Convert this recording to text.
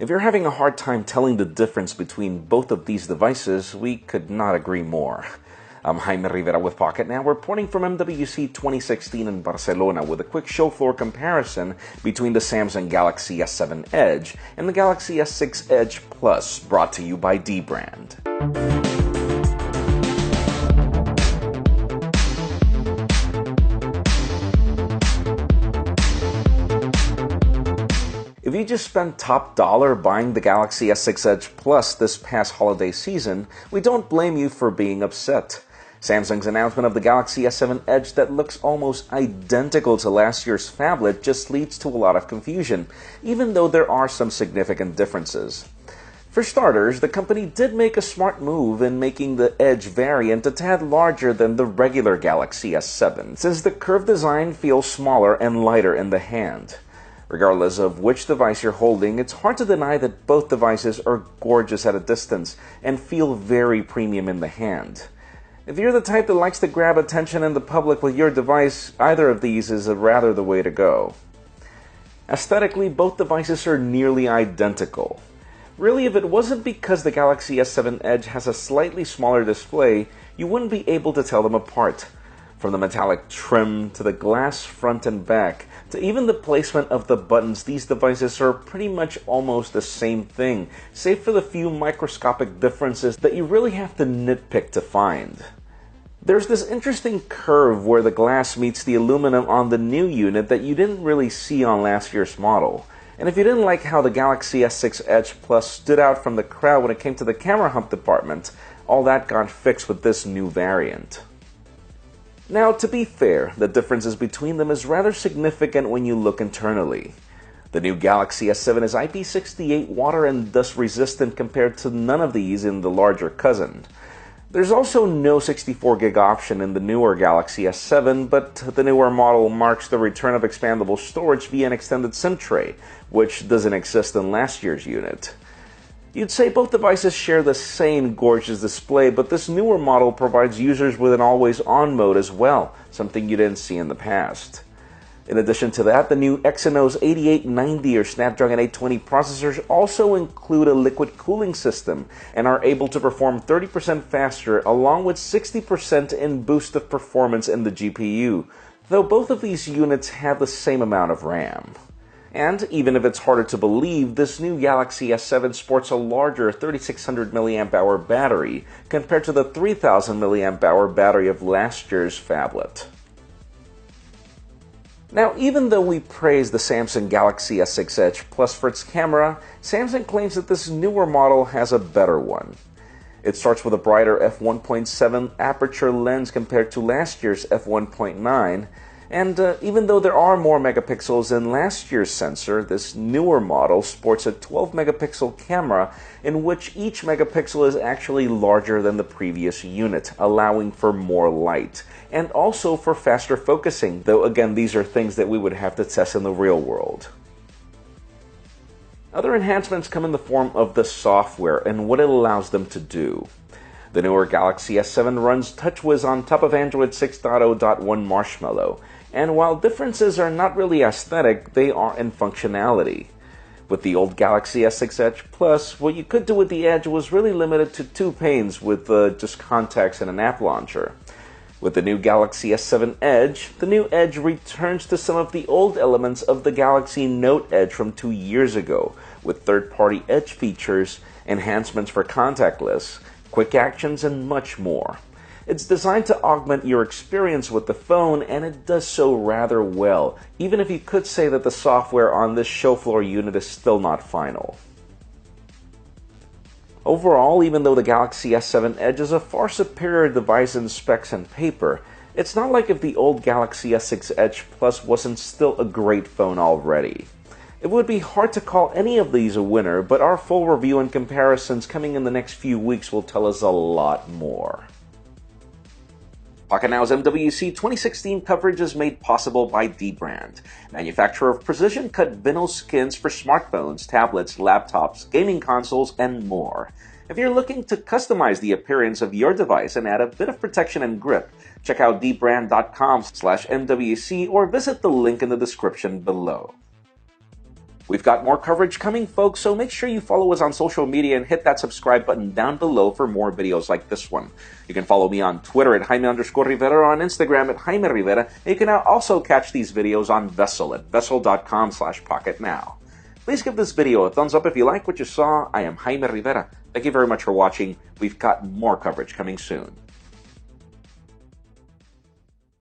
If you're having a hard time telling the difference between both of these devices, we could not agree more. I'm Jaime Rivera with Pocket Now, reporting from MWC 2016 in Barcelona with a quick show floor comparison between the Samsung Galaxy S7 Edge and the Galaxy S6 Edge Plus, brought to you by D-Brand. If you just spent top dollar buying the Galaxy S6 Edge Plus this past holiday season, we don't blame you for being upset. Samsung's announcement of the Galaxy S7 Edge that looks almost identical to last year's phablet just leads to a lot of confusion, even though there are some significant differences. For starters, the company did make a smart move in making the Edge variant a tad larger than the regular Galaxy S7, since the curved design feels smaller and lighter in the hand. Regardless of which device you're holding, it's hard to deny that both devices are gorgeous at a distance and feel very premium in the hand. If you're the type that likes to grab attention in the public with your device, either of these is rather the way to go. Aesthetically, both devices are nearly identical. Really, if it wasn't because the Galaxy S7 Edge has a slightly smaller display, you wouldn't be able to tell them apart. From the metallic trim to the glass front and back, to even the placement of the buttons, these devices are pretty much almost the same thing, save for the few microscopic differences that you really have to nitpick to find. There's this interesting curve where the glass meets the aluminum on the new unit that you didn't really see on last year's model. And if you didn't like how the Galaxy S6 Edge Plus stood out from the crowd when it came to the camera hump department, all that got fixed with this new variant. Now, to be fair, the differences between them is rather significant when you look internally. The new Galaxy S7 is IP68 water and dust resistant compared to none of these in the larger cousin. There's also no 64GB option in the newer Galaxy S7, but the newer model marks the return of expandable storage via an extended SIM tray, which doesn't exist in last year's unit. You'd say both devices share the same gorgeous display, but this newer model provides users with an always-on mode as well, something you didn't see in the past. In addition to that, the new Exynos 8890 or Snapdragon 820 processors also include a liquid cooling system and are able to perform 30% faster, along with 60% in boost of performance in the GPU, though both of these units have the same amount of RAM. And even if it's harder to believe, this new Galaxy S7 sports a larger 3600 mAh battery compared to the 3000 mAh battery of last year's phablet. Now, even though we praise the Samsung Galaxy S6 Edge Plus for its camera, Samsung claims that this newer model has a better one. It starts with a brighter f1.7 aperture lens compared to last year's f1.9, and even though there are more megapixels in last year's sensor, this newer model sports a 12-megapixel camera in which each megapixel is actually larger than the previous unit, allowing for more light, and also for faster focusing, though again these are things that we would have to test in the real world. Other enhancements come in the form of the software and what it allows them to do. The newer Galaxy S7 runs TouchWiz on top of Android 6.0.1 Marshmallow, and while differences are not really aesthetic, they are in functionality. With the old Galaxy S6 Edge Plus, what you could do with the Edge was really limited to two panes with just contacts and an app launcher. With the new Galaxy S7 Edge, the new Edge returns to some of the old elements of the Galaxy Note Edge from 2 years ago, with third-party Edge features, enhancements for contactless, quick actions, and much more. It's designed to augment your experience with the phone, and it does so rather well, even if you could say that the software on this show floor unit is still not final. Overall, even though the Galaxy S7 Edge is a far superior device in specs and paper, it's not like if the old Galaxy S6 Edge Plus wasn't still a great phone already. It would be hard to call any of these a winner, but our full review and comparisons coming in the next few weeks will tell us a lot more. Pocket Now's MWC 2016 coverage is made possible by D-Brand, manufacturer of precision-cut vinyl skins for smartphones, tablets, laptops, gaming consoles, and more. If you're looking to customize the appearance of your device and add a bit of protection and grip, check out dbrand.com/MWC or visit the link in the description below. We've got more coverage coming, folks, so make sure you follow us on social media and hit that subscribe button down below for more videos like this one. You can follow me on Twitter at Jaime_Rivera or on Instagram at Jaime Rivera. And you can now also catch these videos on Vessel at vessel.com/pocketnow. Please give this video a thumbs up if you like what you saw. I am Jaime Rivera. Thank you very much for watching. We've got more coverage coming soon.